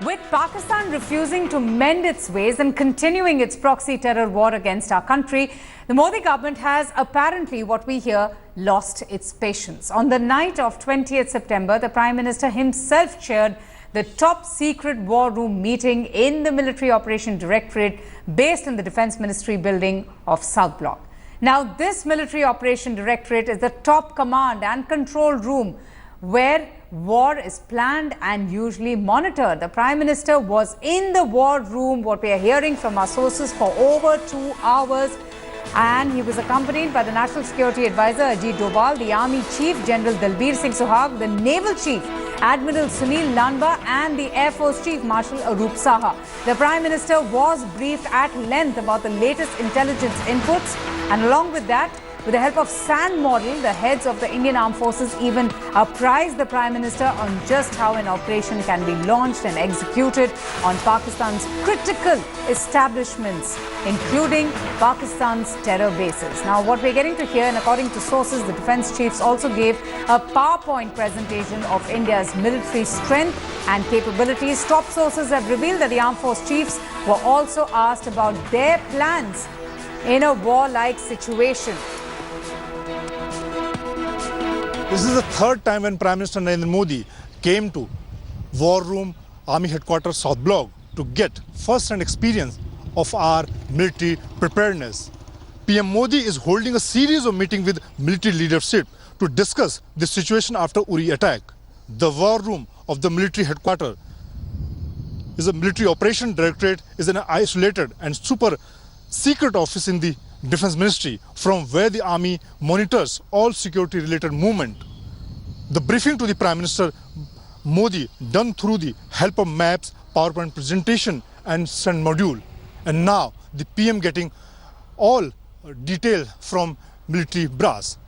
With Pakistan refusing to mend its ways and continuing its proxy terror war against our country, the Modi government has apparently, what we hear, lost its patience. On the night of 20th September, the Prime Minister himself chaired the top secret war room meeting in the Military Operation Directorate based in the Defence Ministry building of South Block. Now, this Military Operation Directorate is the top command and control room where war is planned and usually monitored. The Prime Minister was in the war room, what we are hearing from our sources, for over 2 hours. And he was accompanied by the National Security Advisor Ajit Doval, the Army Chief General Dalbir Singh Suhag, the Naval Chief Admiral Sunil Lanba and the Air Force Chief Marshal Arup Saha. The Prime Minister was briefed at length about the latest intelligence inputs, and along with that, with the help of SAND model, the heads of the Indian Armed Forces even apprised the Prime Minister on just how an operation can be launched and executed on Pakistan's critical establishments, including Pakistan's terror bases. Now, what we're getting to hear, and according to sources, the defense chiefs also gave a PowerPoint presentation of India's military strength and capabilities. Top sources have revealed that the Armed Force chiefs were also asked about their plans in a war-like situation. This is the third time when Prime Minister Narendra Modi came to War Room, Army Headquarters, South Block to get first-hand experience of our military preparedness. PM Modi is holding a series of meetings with military leadership to discuss the situation after Uri attack. The War Room of the military headquarters is a military operation directorate, is an isolated and super secret office in the Defense Ministry from where the army monitors all security related movement. The briefing to the Prime Minister Modi done through the help of maps, PowerPoint presentation and SAND module. And now the PM getting all detail from military brass.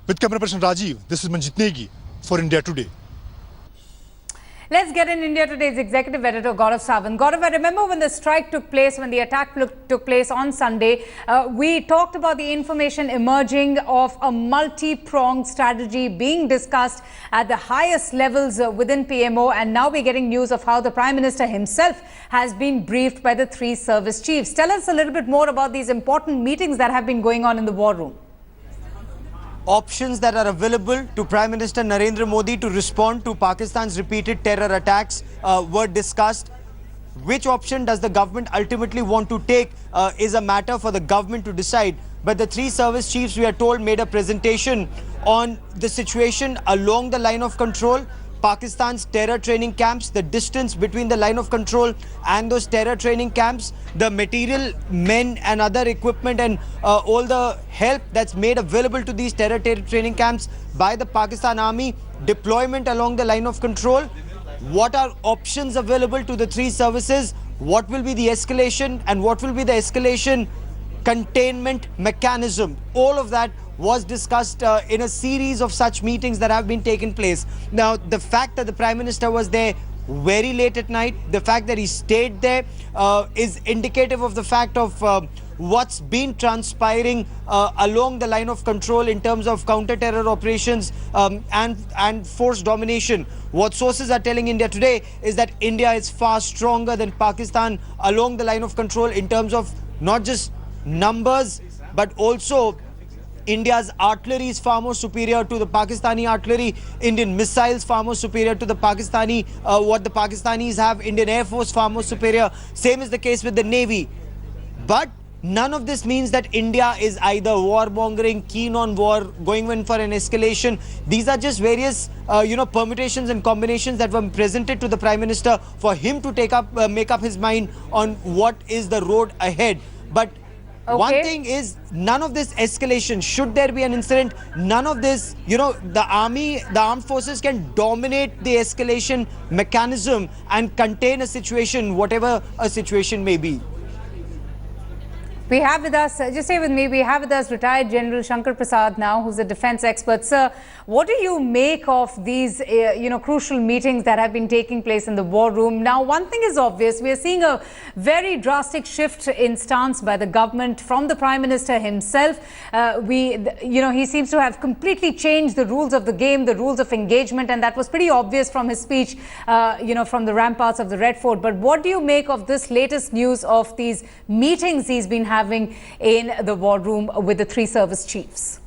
With camera person Rajiv, this is Manjit Negi for India Today. Let's get in India Today's executive editor, Gaurav Sawant. Gaurav, I remember when the strike took place, when the attack took place on Sunday, we talked about the information emerging of a multi-pronged strategy being discussed at the highest levels within PMO. And now we're getting news of how the Prime Minister himself has been briefed by the three service chiefs. Tell us a little bit more about these important meetings that have been going on in the war room. Options that are available to Prime Minister Narendra Modi to respond to Pakistan's repeated terror attacks were discussed. Which option does the government ultimately want to take is a matter for the government to decide. But the three service chiefs, we are told, made a presentation on the situation along the line of control, Pakistan's terror training camps, the distance between the line of control and those terror training camps, the material, men and other equipment and all the help that's made available to these terror training camps by the Pakistan Army, deployment along the line of control. What are options available to the three services? What will be the escalation and what will be the escalation containment mechanism? All of that was discussed in a series of such meetings that have been taking place. Now, the fact that the Prime Minister was there very late at night, the fact that he stayed there is indicative of the fact of what's been transpiring along the line of control in terms of counter-terror operations and force domination. What sources are telling India Today is that India is far stronger than Pakistan along the line of control in terms of not just numbers, but also India's artillery is far more superior to the Pakistani artillery. Indian missiles far more superior to the Pakistani, what the Pakistanis have. Indian Air Force far more superior. Same is the case with the Navy. But none of this means that India is either warmongering, keen on war, going in for an escalation. These are just various, permutations and combinations that were presented to the Prime Minister for him to make up his mind on what is the road ahead. But one thing is, none of this escalation, should there be an incident, none of this, the army, the armed forces can dominate the escalation mechanism and contain a situation, whatever a situation may be. We have with us, just stay with me, we have with us retired General Shankar Prasad now, who's a defense expert. Sir, what do you make of these, crucial meetings that have been taking place in the war room? Now, one thing is obvious. We are seeing a very drastic shift in stance by the government from the Prime Minister himself. He seems to have completely changed the rules of the game, the rules of engagement, and that was pretty obvious from his speech, from the ramparts of the Red Fort. But what do you make of this latest news of these meetings he's been having in the war room with the three service chiefs?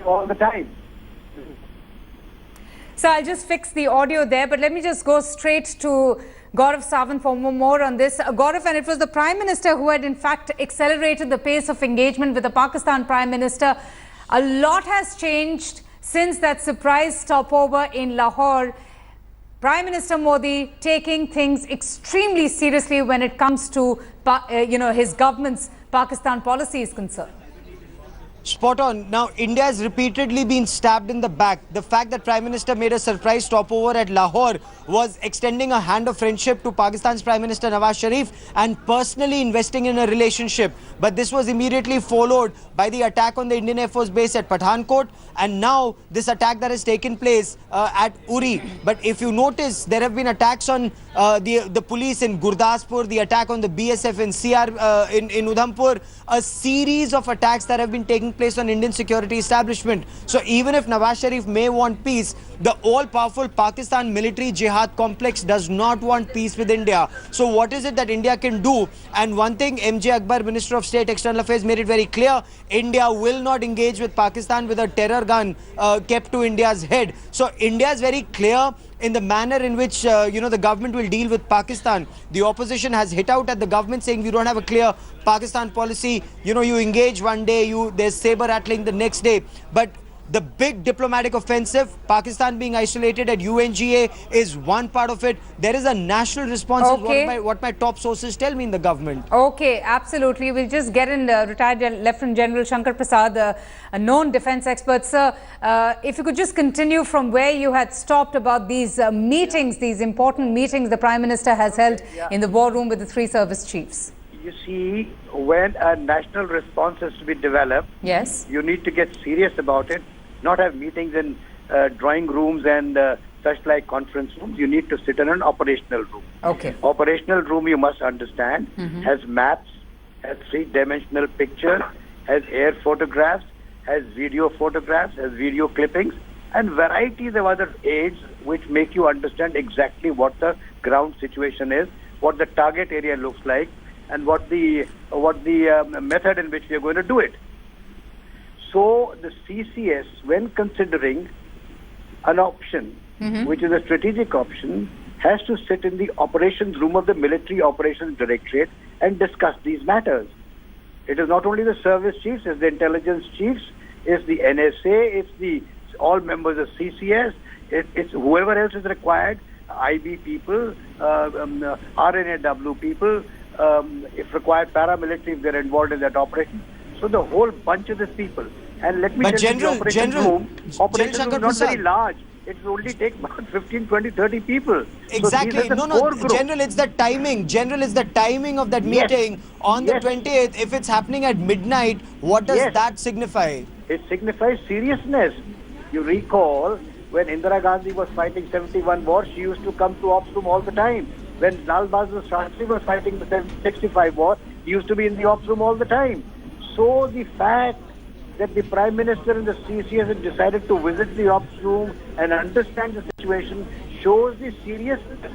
All the time. So I'll just fix the audio there, but let me just go straight to Gaurav Sawant for more on this. Gaurav, and it was the Prime Minister who had in fact accelerated the pace of engagement with the Pakistan Prime Minister. A lot has changed since that surprise stopover in Lahore. Prime Minister Modi taking things extremely seriously when it comes to, his government's Pakistan policy is concerned. Spot on. Now, India has repeatedly been stabbed in the back. The fact that Prime Minister made a surprise stopover at Lahore was extending a hand of friendship to Pakistan's Prime Minister Nawaz Sharif and personally investing in a relationship. But this was immediately followed by the attack on the Indian Air Force base at Pathankot, and now this attack that has taken place at Uri. But if you notice, there have been attacks on the police in Gurdaspur, the attack on the BSF in Udhampur, a series of attacks that have been taking place on Indian security establishment. So even if Nawaz Sharif may want peace, the all-powerful Pakistan military jihad complex does not want peace with India. So what is it that India can do? And one thing, MJ Akbar, Minister of State External Affairs, made it very clear: India will not engage with Pakistan with a terror gun kept to India's head. So India is very clear in the manner in which the government will deal with Pakistan. The opposition has hit out at the government saying we don't have a clear Pakistan policy. You engage one day, there's saber rattling the next day. But the big diplomatic offensive, Pakistan being isolated at UNGA, is one part of it. There is a national response, is what my top sources tell me in the government. Okay, absolutely. We'll just get in retired Lieutenant General Shankar Prasad, a known defense expert. Sir, if you could just continue from where you had stopped about these meetings, these important meetings the Prime Minister has held in the war room with the three service chiefs. You see, when a national response is to be developed, yes, you need to get serious about it, not have meetings in drawing rooms and such like conference rooms. You need to sit in an operational room. Okay. Operational room, you must understand, has maps, has three-dimensional picture, has air photographs, has video photographs, has video clippings, and varieties of other aids which make you understand exactly what the ground situation is, what the target area looks like, and what the method in which we are going to do it. So the CCS, when considering an option, which is a strategic option, has to sit in the operations room of the Military Operations Directorate and discuss these matters. It is not only the service chiefs, it's the intelligence chiefs, it's the NSA, it's all members of CCS, it's whoever else is required, IB people, RNAW people, if required paramilitary if they're involved in that operation. So the whole bunch of these people. And let me tell you, the operation room is not very large. It will only take about 15, 20, 30 people. Exactly. So General, it's the timing. General, it's the timing of that meeting on the 28th. If it's happening at midnight, what does that signify? It signifies seriousness. You recall when Indira Gandhi was fighting 71 war, she used to come to ops room all the time. When Lal Bahadur Shastri was fighting the 65 war, he used to be in the ops room all the time. So the fact that the Prime Minister and the CCS have decided to visit the ops room and understand the situation shows the seriousness,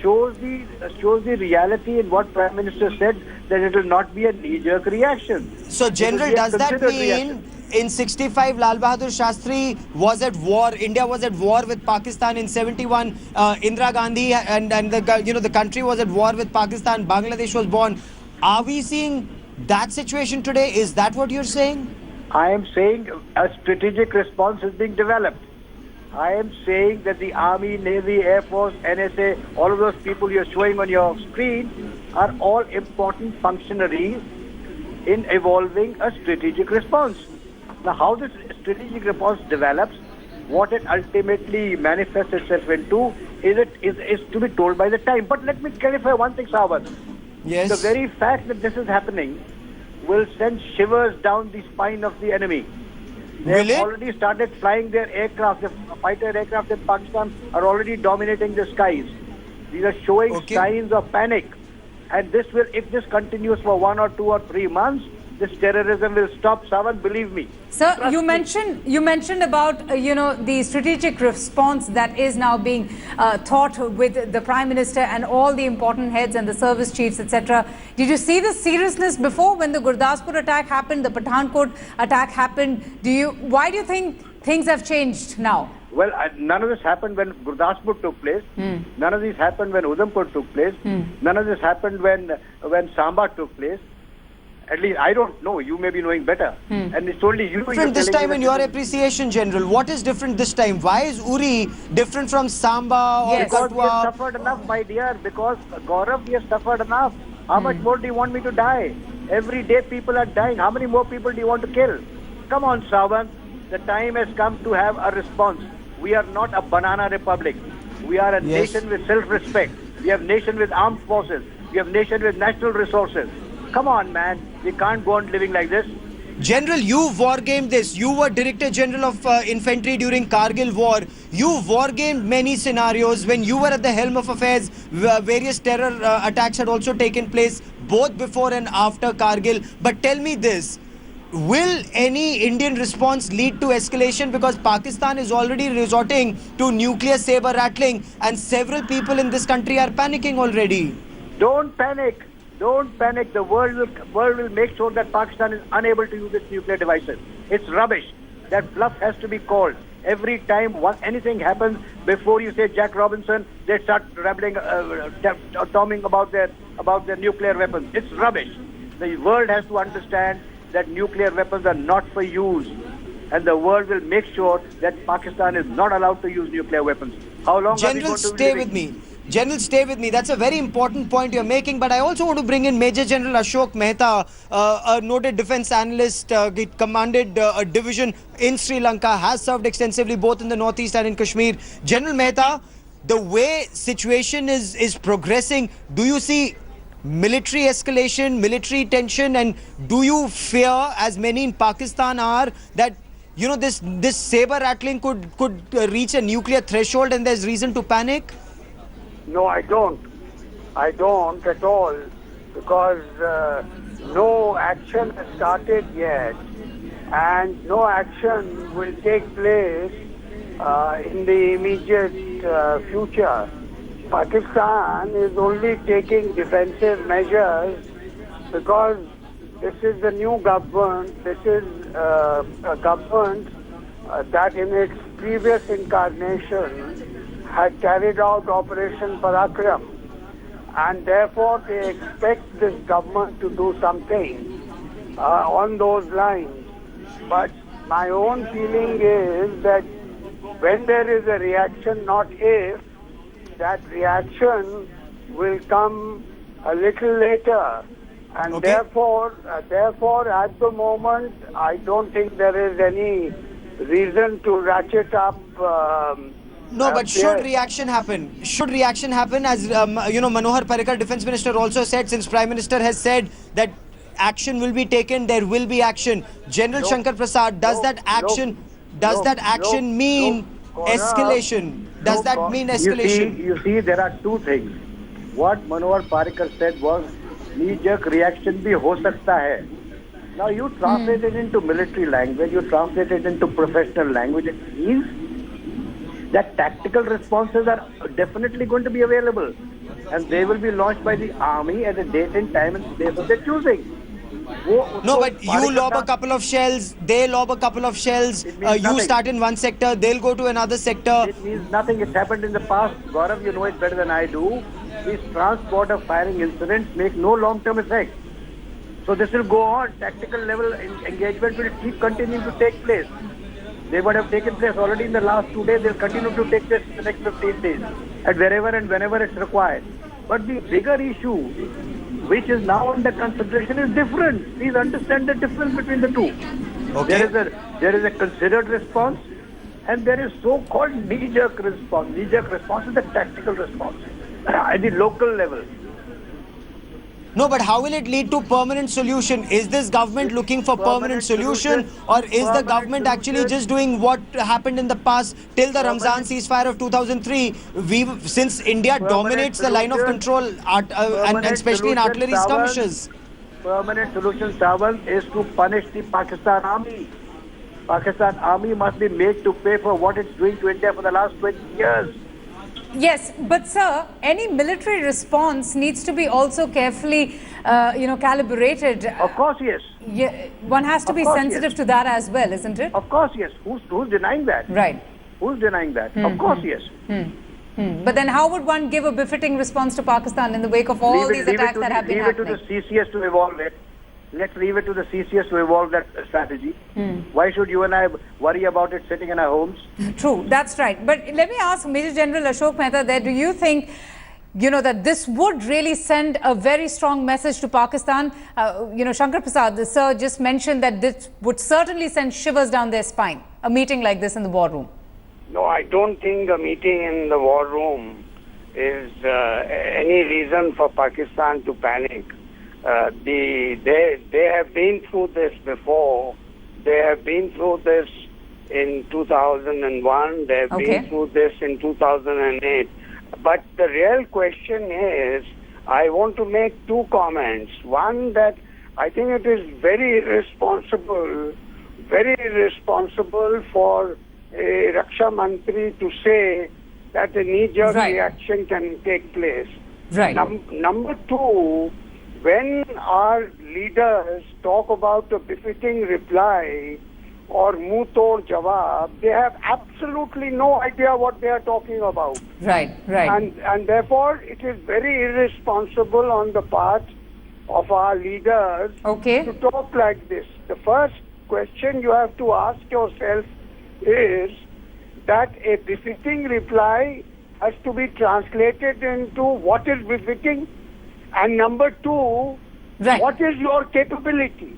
shows the reality in what Prime Minister said, that it will not be a knee-jerk reaction. So, General, does that mean in 65 Lal Bahadur Shastri was at war, India was at war with Pakistan? In 71 Indira Gandhi and the country was at war with Pakistan, Bangladesh was born. Are we seeing that situation today? Is that what you're saying? I am saying a strategic response is being developed. I am saying that the Army, Navy, Air Force, NSA, all of those people you're showing on your screen are all important functionaries in evolving a strategic response. Now, how this strategic response develops, what it ultimately manifests itself into is to be told by the time. But let me clarify one thing, Sawan. Yes. The very fact that this is happening will send shivers down the spine of the enemy. They Will have it? already started flying their aircraft. The fighter aircraft in Pakistan are already dominating the skies. These are showing signs of panic. And this will, if this continues for 1 or 2 or 3 months, this terrorism will stop. Sawan, believe me. Sir, Trust you me. mentioned about the strategic response that is now being thought with the Prime Minister and all the important heads and the service chiefs, etc. Did you see the seriousness before when the Gurdaspur attack happened, the Pathankot attack happened? Why do you think things have changed now? Well, none of this happened when Gurdaspur took place. None of this happened when Udhampur took place. None of this happened when Samba took place. At least I don't know. You may be knowing better. And it's only you. Different this time in your appreciation, General. What is different this time? Why is Uri different from Samba or Because we have Katwa? suffered enough, my dear. Because Gaurav, we have suffered enough. How much more do you want me to die? Every day people are dying. How many more people do you want to kill? Come on, Sawan. The time has come to have a response. We are not a banana republic. We are a nation with self-respect. We have nation with armed forces. We have nation with national resources. Come on, man. We can't go on living like this. General, you wargamed this. You were Director General of Infantry during Kargil War. You wargamed many scenarios. When you were at the helm of affairs, various terror attacks had also taken place both before and after Kargil. But tell me this. Will any Indian response lead to escalation? Because Pakistan is already resorting to nuclear saber rattling and several people in this country are panicking already. Don't panic. Don't panic. The world will make sure that Pakistan is unable to use its nuclear devices. It's rubbish. That bluff has to be called. Every time anything happens, before you say Jack Robinson, they start rambling, talking about their nuclear weapons. It's rubbish. The world has to understand that nuclear weapons are not for use. And the world will make sure that Pakistan is not allowed to use nuclear weapons. How long are we General, going to stay be with me. General, stay with me. That's a very important point you're making. But I also want to bring in Major General Ashok Mehta, a noted defense analyst, commanded a division in Sri Lanka, has served extensively both in the northeast and in Kashmir. General Mehta, the way situation is progressing, do you see military escalation, military tension, and do you fear, as many in Pakistan are, that this saber rattling could reach a nuclear threshold and there's reason to panic? No, I don't. I don't at all, because no action has started yet, and no action will take place in the immediate future. Pakistan is only taking defensive measures because this is the new government. This is a government that in its previous incarnation had carried out Operation Parakram, and therefore they expect this government to do something on those lines. But my own feeling is that when there is a reaction, not if, that reaction will come a little later. And therefore, at the moment, I don't think there is any reason to ratchet up. No, but should reaction happen? Should reaction happen? As Manohar Parrikar, Defence Minister, also said, since Prime Minister has said that action will be taken, there will be action. General Shankar Prasad, does that action mean escalation? Does that mean escalation? You see, there are two things. What Manohar Parrikar said was, knee-jerk reaction bhi ho sakta hai. Now you translate it into military language, you translate it into professional language. It means that tactical responses are definitely going to be available, and they will be launched by the army at a date and time and place of their choosing. No, but you lob a couple of shells, they lob a couple of shells, you start in one sector, they'll go to another sector. It means nothing. It's happened in the past. Gaurav, you know it better than I do. These trans-border firing incidents make no long-term effect. So this will go on. Tactical level engagement will keep continuing to take place. They would have taken place already in the last 2 days. They'll continue to take place in the next 15 days, at wherever and whenever it's required. But the bigger issue, which is now under consideration, is different. Please understand the difference between the two. Okay. There is a considered response, And there is so-called knee-jerk response. Knee-jerk response is the tactical response at the local level. No, but how will it lead to permanent solution? Is this government looking for permanent solution, or is the government actually just doing what happened in the past till the Ramzan ceasefire of 2003? Since India dominates the line of control, and especially in artillery skirmishes. Permanent solution, Sawan, is to punish the Pakistan army. Pakistan army must be made to pay for what it's doing to India for the last 20 years. Yes, but sir, any military response needs to be also carefully, calibrated. Of course, yes. Yeah, one has to be sensitive to that as well, isn't it? Of course, yes. Who's denying that? Right. Who's denying that? Of course, yes. But then how would one give a befitting response to Pakistan in the wake of all these attacks that have been happening? Leave it to the CCS to evolve it. Let's leave it to the CCS to evolve that strategy. Why should you and I worry about it sitting in our homes? True, that's right. But let me ask Major General Ashok Mehta there, do you think, that this would really send a very strong message to Pakistan? Shankar Prasad, the sir just mentioned that this would certainly send shivers down their spine, a meeting like this in the war room. No, I don't think a meeting in the war room is any reason for Pakistan to panic. They have been through this before. They have been through this in 2001. They have been through this in 2008. But the real question is, I want to make two comments. One, that I think it is very irresponsible for a Raksha Mantri to say that a knee-jerk reaction can take place. Right. Number two, when our leaders talk about a befitting reply or muh-tod jawab, they have absolutely no idea what they are talking about. Right. And therefore, it is very irresponsible on the part of our leaders to talk like this. The first question you have to ask yourself is that a befitting reply has to be translated into what is befitting. And number two, what is your capability?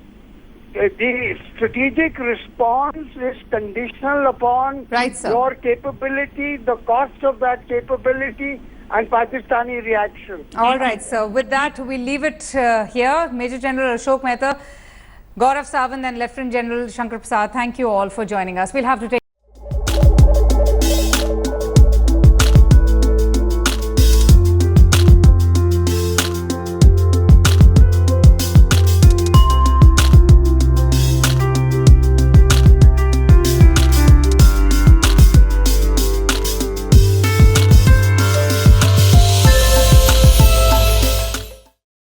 The strategic response is conditional upon your capability, the cost of that capability, and Pakistani reaction. All right, so with that, we leave it here. Major General Ashok Mehta, Gaurav Sawant and Lieutenant General Shankar Prasad, thank you all for joining us. We'll have to take